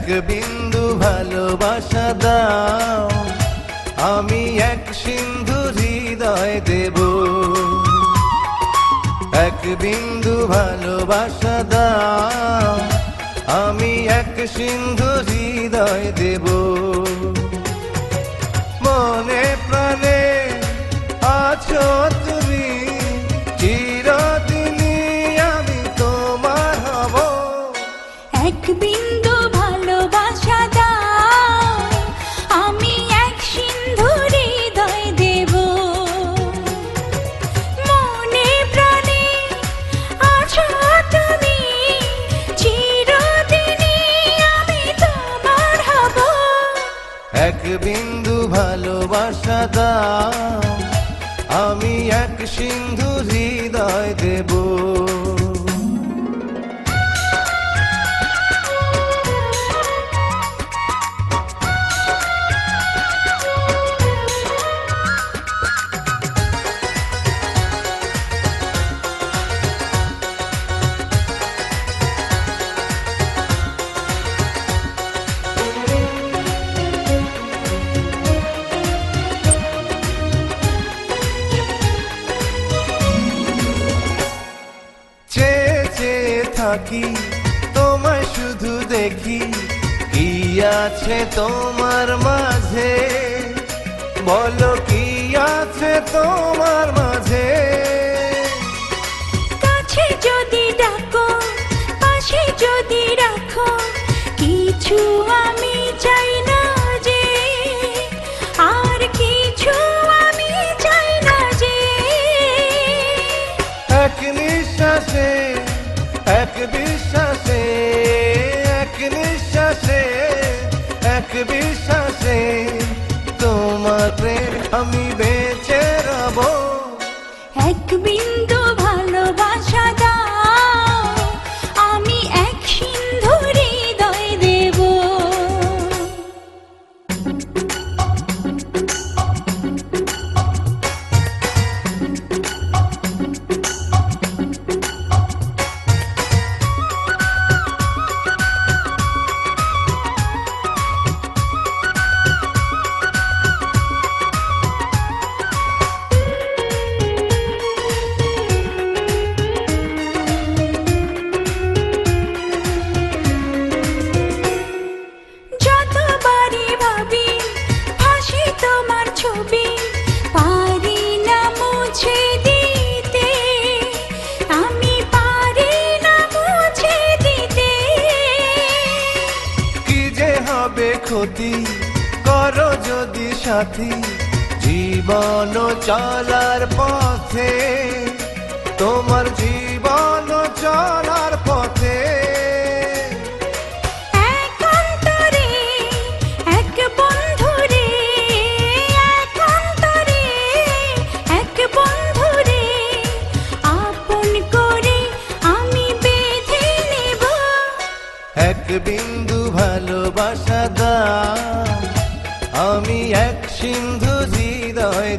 এক বিন্দু ভালোবাসা দাও, আমি এক সিন্ধু হৃদয় দেব। এক বিন্দু ভালোবাসা দাও, আমি এক সিন্ধু হৃদয় দেব। মনে প্রাণে আছো তুমি, চিরদিনই আমি তোমার হব। এক বিন্দু ভালোবাসা দাও, আমি এক সিন্ধু হৃদয় দেব। মনে প্রাণে আছো তুমি, চিরদিনই আমি তোমার হব। এক বিন্দু ভালোবাসা দাও, আমি এক সিন্ধু হৃদয় দেব। থাকি তোমায় শুধু দেখি, কি আছে তোমার মাঝে, বলো কি আছে তোমার মাঝে। কাছে যদি ডাকো, পাশে যদি রাখো, কিছু আমি চাই না যে, আর কিছু আমি চাই না যে। এক নিঃশ্বাসে, এক বিশ্বাসে, এক নিঃশ্বাসে, এক বিশ্বাসে তোমার প্রেম আমি বেঁচে রব। এক বিন্দু ভালোবাসা দাও, আমি এক সিন্ধু হৃদয় দেব। ক্ষতি করো যদি সাথী, জীবন চলার পথে, তোমার জীবন চলার পথে। এক অন্তরে এক বন্ধুরে, এক অন্তরে এক বন্ধুরে, আপন করে আমি বেঁধে নেব। এক বিন্দু ভালোবাসা দাও, আমি এক সিন্ধু হৃদয়